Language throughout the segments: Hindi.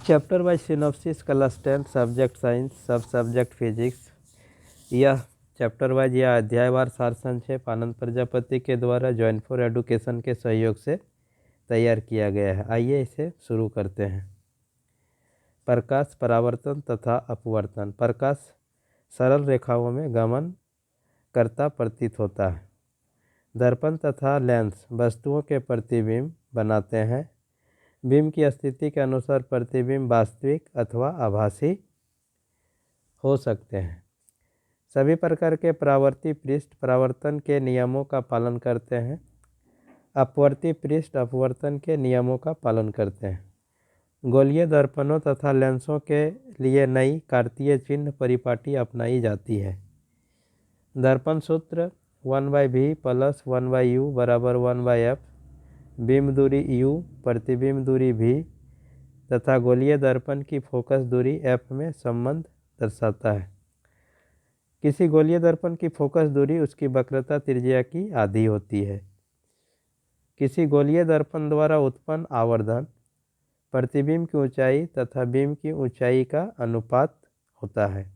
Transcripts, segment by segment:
Chapter wise synopsis class 10 subject science सब सब्जेक्ट फिजिक्स। यह चैप्टर वाइज या अध्यायवार सार संक्षेप आनंद प्रजापति के द्वारा जॉइंट फॉर एडुकेशन के सहयोग से तैयार किया गया है। आइए इसे शुरू करते हैं। प्रकाश, परावर्तन तथा अपवर्तन। प्रकाश सरल रेखाओं में गमन करता प्रतीत होता है। दर्पण तथा लेंस वस्तुओं के प्रतिबिंब बनाते हैं। बिंब की स्थिति के अनुसार प्रतिबिंब वास्तविक अथवा आभासी हो सकते हैं। सभी प्रकार के परावर्ती पृष्ठ परावर्तन के नियमों का पालन करते हैं। अपवर्ती पृष्ठ अपवर्तन के नियमों का पालन करते हैं। गोलीय दर्पणों तथा लेंसों के लिए नई कार्तीय चिन्ह परिपाटी अपनाई जाती है। दर्पण सूत्र 1/v + 1/u = 1/f। बिंब दूरी u, प्रतिबिंब दूरी v तथा गोलीय दर्पण की फोकस दूरी f में संबंध दर्शाता है। किसी गोलीय दर्पण की फोकस दूरी उसकी वक्रता त्रिज्या की आधी होती है। किसी गोलीय दर्पण द्वारा उत्पन्न आवर्धन प्रतिबिंब की ऊंचाई तथा बिंब की ऊंचाई का अनुपात होता है।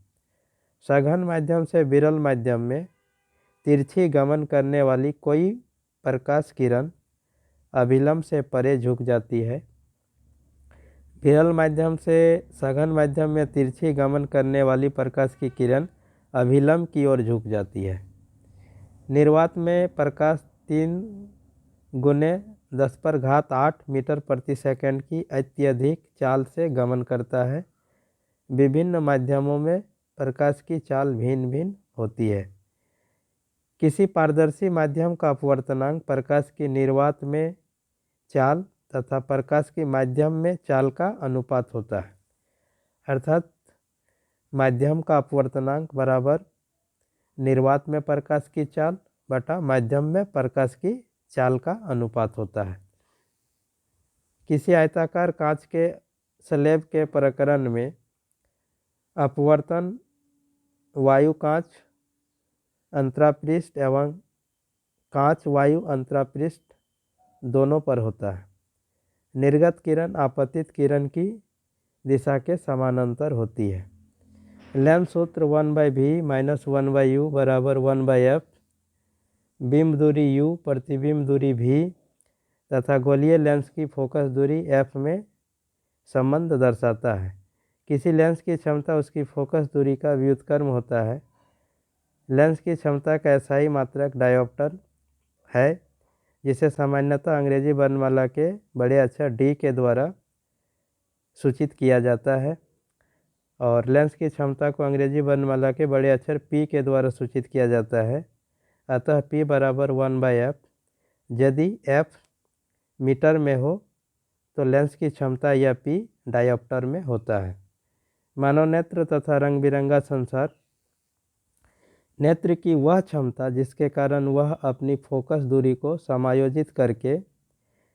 सघन माध्यम से विरल माध्यम में तिरछी गमन करने वाली कोई प्रकाश किरण अभिलंब से परे झुक जाती है। विरल माध्यम से सघन माध्यम में तिरछी गमन करने वाली प्रकाश की किरण अभिलंब की ओर झुक जाती है। निर्वात में प्रकाश 3 × 10⁸ मीटर प्रति सेकंड की अत्यधिक चाल से गमन करता है। विभिन्न माध्यमों में प्रकाश की चाल भिन्न भिन्न होती है। किसी पारदर्शी माध्यम का अपवर्तनांक प्रकाश की निर्वात में चाल तथा प्रकाश की माध्यम में चाल का अनुपात होता है। अर्थात माध्यम का अपवर्तनांक बराबर निर्वात में प्रकाश की चाल बटा माध्यम में प्रकाश की चाल का अनुपात होता है। किसी आयताकार कांच के स्लैब के प्रकरण में अपवर्तन वायु कांच अंतरापृष्ठ एवं कांच वायु अंतरापृष्ठ दोनों पर होता है। निर्गत किरण आपतित किरण की दिशा के समानांतर होती है। लेंस सूत्र 1/v - 1/u = 1/f। बिंब दूरी u, प्रतिबिंब दूरी v तथा गोलीय लेंस की फोकस दूरी f में संबंध दर्शाता है। किसी लेंस की क्षमता उसकी फोकस दूरी का व्युत्क्रम होता है। लेंस की क्षमता का SI मात्रक डायोप्टर है, जिसे सामान्यतः अंग्रेजी वर्णमाला के बड़े अक्षर D के द्वारा सूचित किया जाता है और लेंस की क्षमता को अंग्रेजी वर्णमाला के बड़े अक्षर P के द्वारा सूचित किया जाता है। अतः P = 1/f। यदि f मीटर में हो तो लेंस की क्षमता या P डायोप्टर में होता है। मानव नेत्र तथा रंग बिरंगा संसार। नेत्र की वह क्षमता जिसके कारण वह अपनी फोकस दूरी को समायोजित करके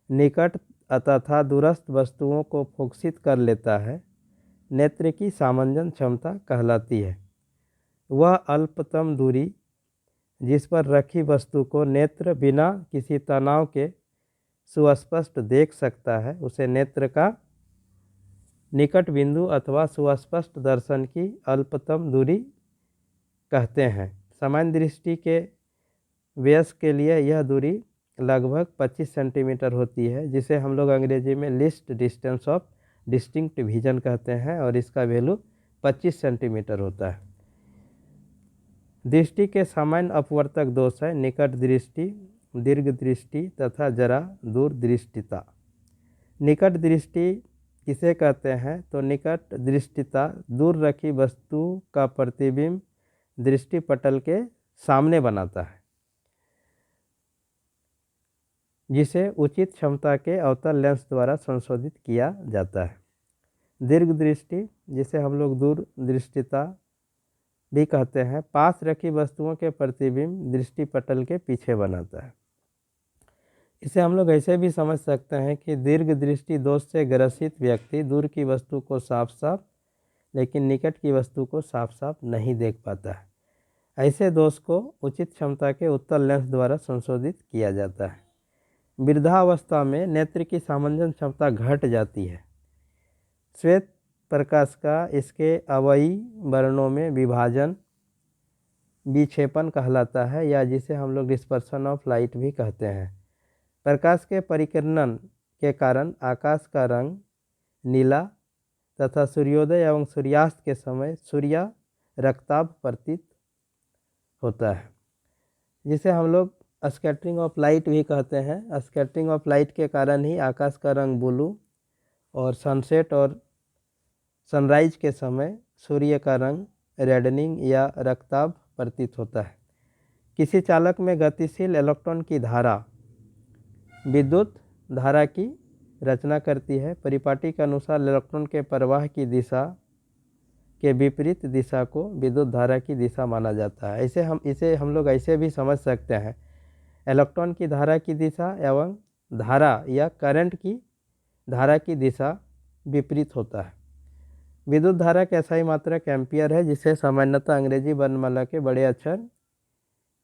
निकट तथा दूरस्थ वस्तुओं को फोकसित कर लेता है, नेत्र की सामंजन क्षमता कहलाती है। वह अल्पतम दूरी जिस पर रखी वस्तु को नेत्र बिना किसी तनाव के सुस्पष्ट देख सकता है, उसे नेत्र का निकट बिंदु अथवा सुस्पष्ट दर्शन की अल्पतम दूरी कहते हैं। सामान्य दृष्टि के वयस्क के लिए यह दूरी लगभग 25 सेंटीमीटर होती है, जिसे हम लोग अंग्रेजी में least distance of distinct vision कहते हैं और इसका वैल्यू 25 सेंटीमीटर होता है। दृष्टि के सामान्य अपवर्तक दोष है निकट दृष्टि, दीर्घ दृष्टि तथा जरा दूरदृष्टिता। निकट दृष्टि किसे कहते हैं तो निकट दृष्टिता दूर रखी वस्तु का प्रतिबिंब दृष्टिपटल के सामने बनाता है, जिसे उचित क्षमता के अवतल लेंस द्वारा संशोधित किया जाता है। दीर्घ दृष्टि जिसे हम लोग दूर दृष्टिता भी कहते हैं, पास रखी वस्तुओं के प्रतिबिंब दृष्टिपटल के पीछे बनाता है। इसे हम लोग ऐसे भी समझ सकते हैं कि दीर्घ दृष्टि दोष से ग्रसित व्यक्ति दूर की वस्तु को साफ साफ लेकिन निकट की वस्तु को साफ साफ नहीं देख पाता है। ऐसे दोष को उचित क्षमता के उत्तल लेंस द्वारा संशोधित किया जाता है। वृद्धावस्था में नेत्र की सामंजन क्षमता घट जाती है। श्वेत प्रकाश का इसके अवयवी वर्णों में विभाजन विक्षेपण कहलाता है, या जिसे हम लोग डिस्पर्सन ऑफ लाइट भी कहते हैं। प्रकाश के परिकिरण के कारण आकाश का रंग नीला तथा सूर्योदय एवं सूर्यास्त के समय सूर्य रक्ताभ प्रतीत होता है, जिसे हम लोग स्कैटरिंग ऑफ लाइट भी कहते हैं। स्कैटरिंग ऑफ लाइट के कारण ही आकाश का रंग ब्लू और सनसेट और सनराइज के समय सूर्य का रंग रेडनिंग या रक्ताभ प्रतीत होता है। किसी चालक में गतिशील इलेक्ट्रॉन की धारा विद्युत धारा की रचना करती है। परिपाटी के अनुसार इलेक्ट्रॉन के प्रवाह की दिशा के विपरीत दिशा को विद्युत धारा की दिशा माना जाता है। इसे हम लोग ऐसे भी समझ सकते हैं, इलेक्ट्रॉन की धारा की दिशा एवं धारा या करंट की धारा की दिशा विपरीत होता है। विद्युत धारा का SI मात्रक एम्पियर है, जिसे सामान्यतः अंग्रेजी वर्णमाला के बड़े अक्षर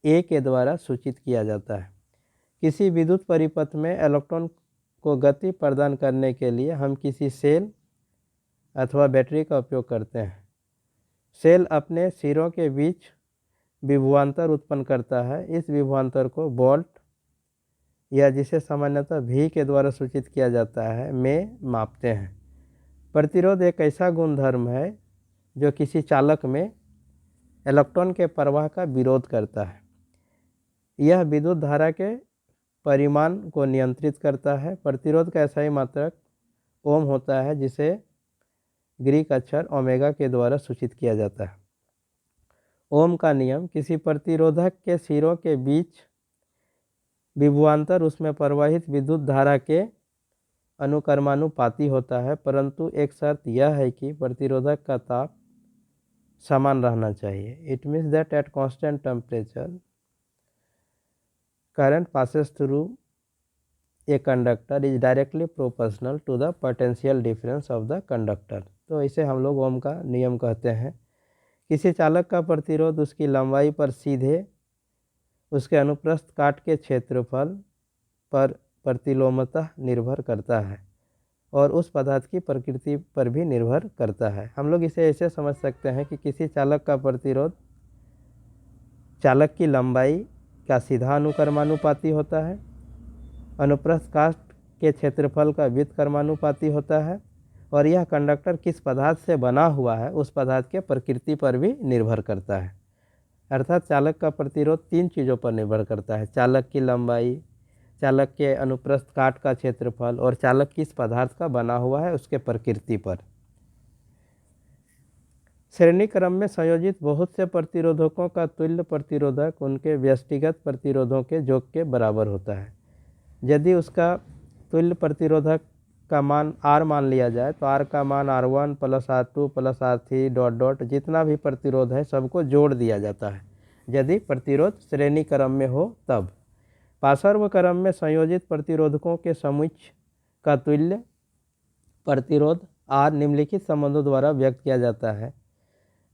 A के द्वारा सूचित किया जाता है। किसी विद्युत परिपथ में इलेक्ट्रॉन को गति प्रदान करने के लिए हम किसी सेल अथवा बैटरी का उपयोग करते हैं। सेल अपने सिरों के बीच विभवांतर उत्पन्न करता है। इस विभवांतर को वोल्ट या जिसे सामान्यतः V के द्वारा सूचित किया जाता है में मापते हैं। प्रतिरोध एक ऐसा गुणधर्म है जो किसी चालक में इलेक्ट्रॉन के प्रवाह का विरोध करता है। यह विद्युत धारा के परिमाण को नियंत्रित करता है। प्रतिरोध का SI मात्रक ओम होता है, जिसे ग्रीक अक्षर ओमेगा के द्वारा सूचित किया जाता है। ओम का नियम किसी प्रतिरोधक के सिरों के बीच विभवांतर उसमें प्रवाहित विद्युत धारा के अनुक्रमानुपाती होता है, परंतु एक शर्त यह है कि प्रतिरोधक का ताप समान रहना चाहिए। It means that at constant temperature current passes through a conductor is directly proportional to the potential difference of the conductor। तो इसे हम लोग ओम का नियम कहते हैं। किसी चालक का प्रतिरोध उसकी लंबाई पर सीधे उसके अनुप्रस्थ काट के क्षेत्रफल पर प्रतिलोमतः निर्भर करता है और उस पदार्थ की प्रकृति पर भी निर्भर करता है। हम लोग इसे ऐसे समझ सकते हैं कि किसी चालक का प्रतिरोध चालक की लंबाई का सीधा अनुक्रमानुपाती होता है, अनुप्रस्थ काट के क्षेत्रफल का व्युत्क्रमानुपाती होता है, और यह कंडक्टर किस पदार्थ से बना हुआ है उस पदार्थ के प्रकृति पर भी निर्भर करता है। अर्थात चालक का प्रतिरोध 3 चीज़ों पर निर्भर करता है: चालक की लंबाई, चालक के अनुप्रस्थ काट का क्षेत्रफल और चालक किस पदार्थ का बना हुआ है उसके प्रकृति पर। श्रेणी क्रम में संयोजित बहुत से प्रतिरोधकों का तुल्य प्रतिरोधक उनके व्यष्टिगत प्रतिरोधों के योग के बराबर होता है। यदि उसका तुल्य प्रतिरोधक का मान R मान लिया जाए तो R का मान R1 + R2 + R3 dot dot जितना भी प्रतिरोध है सबको जोड़ दिया जाता है, यदि प्रतिरोध श्रेणी क्रम में हो तब। पार्श्व क्रम में संयोजित प्रतिरोधकों के समुच्चय का तुल्य प्रतिरोध R निम्नलिखित संबंधों द्वारा व्यक्त किया जाता है।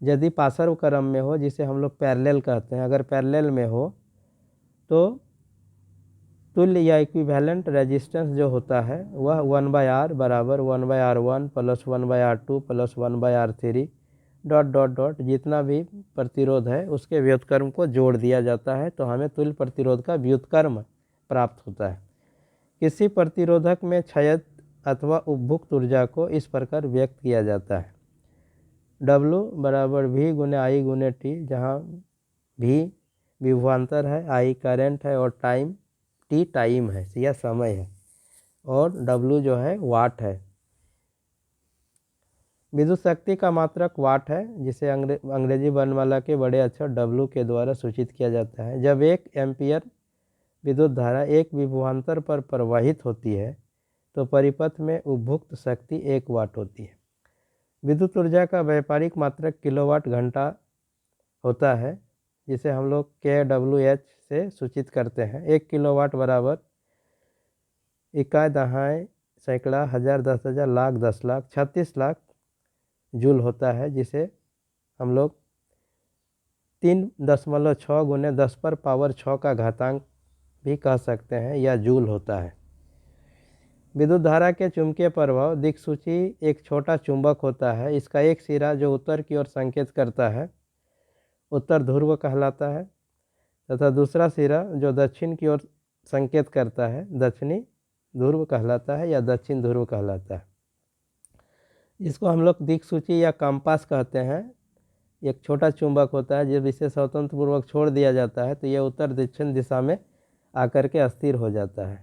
यदि पार्श्व क्रम में हो, जिसे हम लोग पैरेलल कहते हैं, अगर पैरेलल में हो तो तुल्य या इक्विवेलेंट रेजिस्टेंस जो होता है वह 1/R बराबर 1/R1 + 1/R2 + 1/R3 dot dot dot जितना भी प्रतिरोध है उसके व्युत्क्रम को जोड़ दिया जाता है, तो हमें तुल्य प्रतिरोध का व्युत्क्रम प्राप्त होता है। किसी प्रतिरोधक में क्षयित अथवा उपभुक्त ऊर्जा को इस प्रकार व्यक्त किया जाता है: W बराबर V × I × T, जहाँ V विभवांतर है, I करंट है और T टाइम है, यह समय है, और W जो है वाट है। विद्युत शक्ति का मात्रक वाट है, जिसे अंग्रेजी वर्णमाला के बड़े अक्षर W के द्वारा सूचित किया जाता है। जब 1 एम्पियर विद्युत धारा एक विभवांतर पर प्रवाहित होती है तो परिपथ में उपभुक्त शक्ति 1 वाट होती है। विद्युत ऊर्जा का व्यापारिक मात्रक किलोवाट घंटा होता है, जिसे हम लोग kWh से सूचित करते हैं। 1 किलोवाट बराबर इकाई दहाई सैकड़ा हज़ार 10,000 लाख 10 लाख 36 लाख जूल होता है, जिसे हम लोग 3.6 × 10⁻⁶ का घातांक भी कह सकते हैं, या जूल होता है। विद्युत धारा के चुंबकीय प्रभाव दिक्सूची एक छोटा चुंबक होता है। इसका एक सिरा जो उत्तर की ओर संकेत करता है उत्तर ध्रुव कहलाता है तथा दूसरा सिरा जो दक्षिण की ओर संकेत करता है दक्षिणी ध्रुव कहलाता है या दक्षिण ध्रुव कहलाता है। इसको हम लोग दिक्सूची या कंपास कहते हैं। एक छोटा चुंबक होता है जब इसे स्वतंत्र पूर्वक छोड़ दिया जाता है तो यह उत्तर दक्षिण दिशा में आकर के अस्थिर हो जाता है।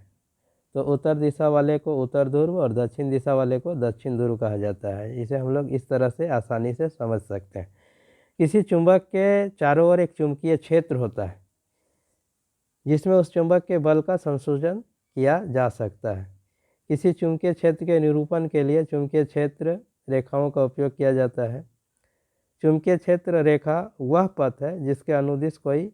तो उत्तर दिशा वाले को उत्तर ध्रुव और दक्षिण दिशा वाले को दक्षिण ध्रुव कहा जाता है। इसे हम लोग इस तरह से आसानी से समझ सकते हैं। किसी चुंबक के चारों ओर एक चुंबकीय क्षेत्र होता है जिसमें उस चुंबक के बल का संशोधन किया जा सकता है। किसी चुंबकीय क्षेत्र के निरूपण के लिए चुंबकीय क्षेत्र रेखाओं का उपयोग किया जाता है। चुंबकीय क्षेत्र रेखा वह पथ है जिसके अनुदिश कोई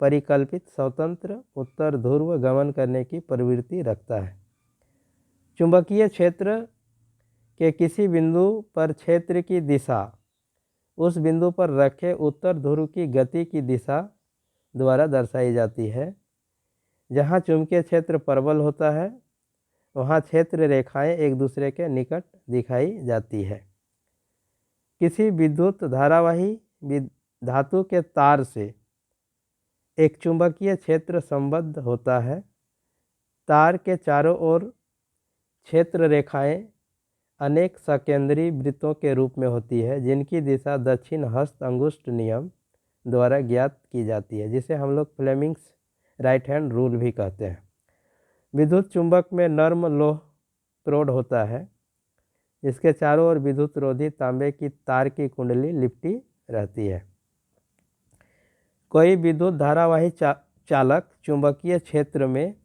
परिकल्पित स्वतंत्र उत्तर ध्रुव गमन करने की प्रवृत्ति रखता है। चुंबकीय क्षेत्र के किसी बिंदु पर क्षेत्र की दिशा उस बिंदु पर रखे उत्तर ध्रुव की गति की दिशा द्वारा दर्शाई जाती है। जहाँ चुंबकीय क्षेत्र प्रबल होता है वहाँ क्षेत्र रेखाएं एक दूसरे के निकट दिखाई जाती है। किसी विद्युत धारावाही धातु के तार से एक चुंबकीय क्षेत्र संबद्ध होता है। तार के चारों ओर क्षेत्र रेखाएं अनेक सकेंद्री वृत्तों के रूप में होती है जिनकी दिशा दक्षिण हस्त अंगुष्ठ नियम द्वारा ज्ञात की जाती है, जिसे हम लोग फ्लेमिंग्स राइट हैंड रूल भी कहते हैं। विद्युत चुंबक में नर्म लोह त्रोड़ होता है जिसके चारों ओर विद्युत रोधी तांबे की तार की कुंडली लिपटी रहती है। कोई विद्युत धारावाही चालक चुंबकीय क्षेत्र में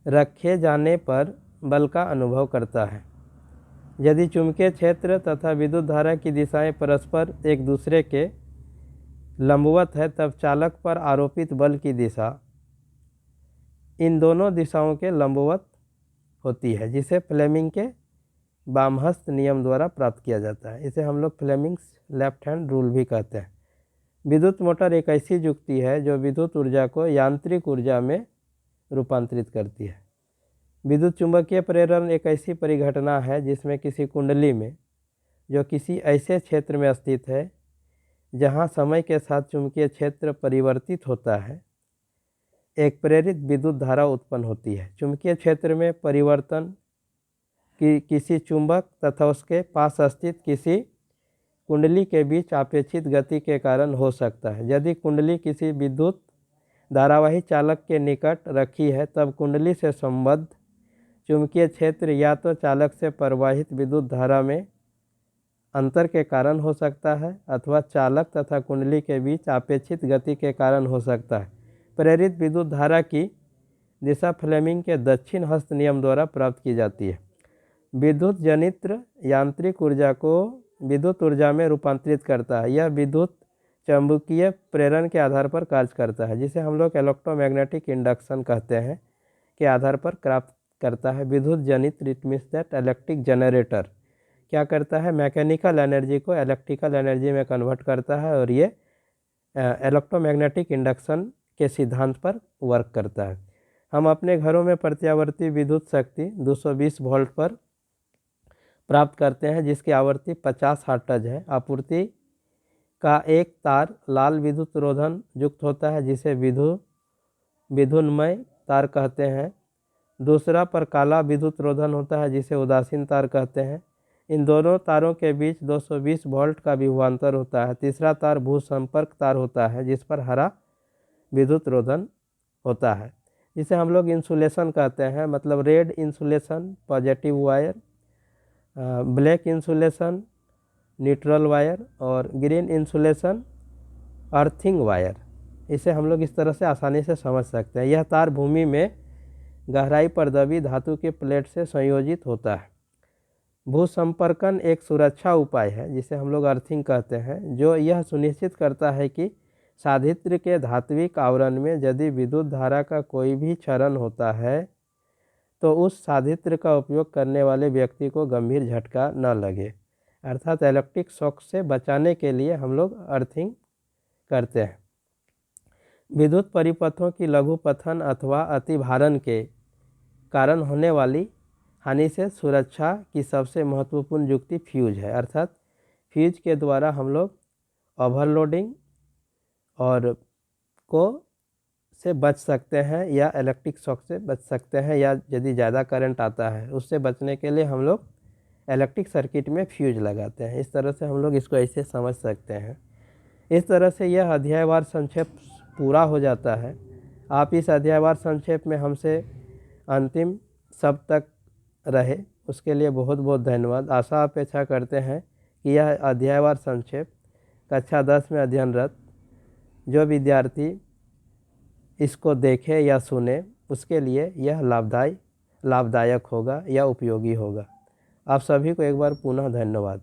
रखे जाने पर बल का अनुभव करता है। यदि चुंबकीय क्षेत्र तथा विद्युत धारा की दिशाएं परस्पर एक दूसरे के लंबवत है तब चालक पर आरोपित बल की दिशा इन दोनों दिशाओं के लंबवत होती है, जिसे फ्लेमिंग के वामहस्त नियम द्वारा प्राप्त किया जाता है। इसे हम लोग फ्लेमिंग्स लेफ्ट हैंड रूल भी कहते हैं। विद्युत मोटर एक ऐसी युक्ति है जो विद्युत ऊर्जा को यांत्रिक ऊर्जा में रूपांतरित करती है। विद्युत चुंबकीय प्रेरण एक ऐसी परिघटना है जिसमें किसी कुंडली में जो किसी ऐसे क्षेत्र में स्थित है जहां समय के साथ चुंबकीय क्षेत्र परिवर्तित होता है, एक प्रेरित विद्युत धारा उत्पन्न होती है। चुंबकीय क्षेत्र में परिवर्तन की किसी चुंबक तथा उसके पास स्थित किसी कुंडली के बीच अपेक्षित गति के कारण हो सकता है। यदि कुंडली किसी विद्युत धारावाही चालक के निकट रखी है तब कुंडली से संबद्ध चुंबकीय क्षेत्र या तो चालक से प्रवाहित विद्युत धारा में अंतर के कारण हो सकता है अथवा चालक तथा कुंडली के बीच अपेक्षित गति के कारण हो सकता है। प्रेरित विद्युत धारा की दिशा फ्लेमिंग के दक्षिण हस्त नियम द्वारा प्राप्त की जाती है। विद्युत जनित्र यांत्रिक ऊर्जा को विद्युत ऊर्जा में रूपांतरित करता है। यह विद्युत चुंबकीय प्रेरण के आधार पर कार्य करता है, जिसे हम लोग इलेक्ट्रोमैग्नेटिक इंडक्शन कहते हैं, के आधार पर प्राप्त करता है। विद्युत जनित्र it means that electric generator क्या करता है, मैकेनिकल एनर्जी को इलेक्ट्रिकल एनर्जी में कन्वर्ट करता है और ये इलेक्ट्रोमैग्नेटिक इंडक्शन के सिद्धांत पर वर्क करता है। हम अपने घरों में प्रत्यावर्ती विद्युत शक्ति 220 वोल्ट पर प्राप्त करते हैं जिसकी आवृत्ति 50 हर्ट्ज है। आपूर्ति का एक तार लाल विद्युत रोधन युक्त होता है जिसे विद्युन्मय तार कहते हैं। दूसरा पर काला विद्युत रोधन होता है जिसे उदासीन तार कहते हैं। इन दोनों तारों के बीच 220 वोल्ट का विभवांतर होता है। तीसरा तार भू संपर्क तार होता है जिस पर हरा विद्युत रोधन होता है, जिसे हम लोग इंसुलेशन कहते हैं। मतलब red insulation positive wire, black insulation neutral wire और ग्रीन इंसुलेशन अर्थिंग वायर। इसे हम लोग इस तरह से आसानी से समझ सकते हैं। यह तार भूमि में गहराई पर दबी धातु के प्लेट से संयोजित होता है। भूसंपर्कन एक सुरक्षा उपाय है जिसे हम लोग अर्थिंग कहते हैं, जो यह सुनिश्चित करता है कि साधित्र के धात्विक आवरण में यदि विद्युत धारा का कोई भी क्षरण होता है तो उस साधित्र का उपयोग करने वाले व्यक्ति को गंभीर झटका न लगे। अर्थात इलेक्ट्रिक शॉक से बचाने के लिए हम लोग अर्थिंग करते हैं। विद्युत परिपथों की लघुपथन अथवा अतिभारण के कारण होने वाली हानि से सुरक्षा की सबसे महत्वपूर्ण युक्ति फ्यूज है, अर्थात फ्यूज के द्वारा हम लोग ओवरलोडिंग और को से बच सकते हैं या इलेक्ट्रिक शॉक से बच सकते हैं, या यदि ज़्यादा करंट आता है उससे बचने के लिए हम लोग इलेक्ट्रिक सर्किट में फ्यूज लगाते हैं। इस तरह से हम लोग इसको ऐसे समझ सकते हैं। इस तरह से यह अध्यायवार संक्षेप पूरा हो जाता है। आप इस अध्यायवार संक्षेप में हमसे अंतिम शब्द तक रहे, उसके लिए बहुत बहुत धन्यवाद। आशा अपेक्षा करते हैं कि यह अध्यायवार संक्षेप कक्षा 10 में अध्ययनरत जो विद्यार्थी इसको देखे या सुने उसके लिए यह लाभदायक होगा या उपयोगी होगा। आप सभी को एक बार पुनः धन्यवाद।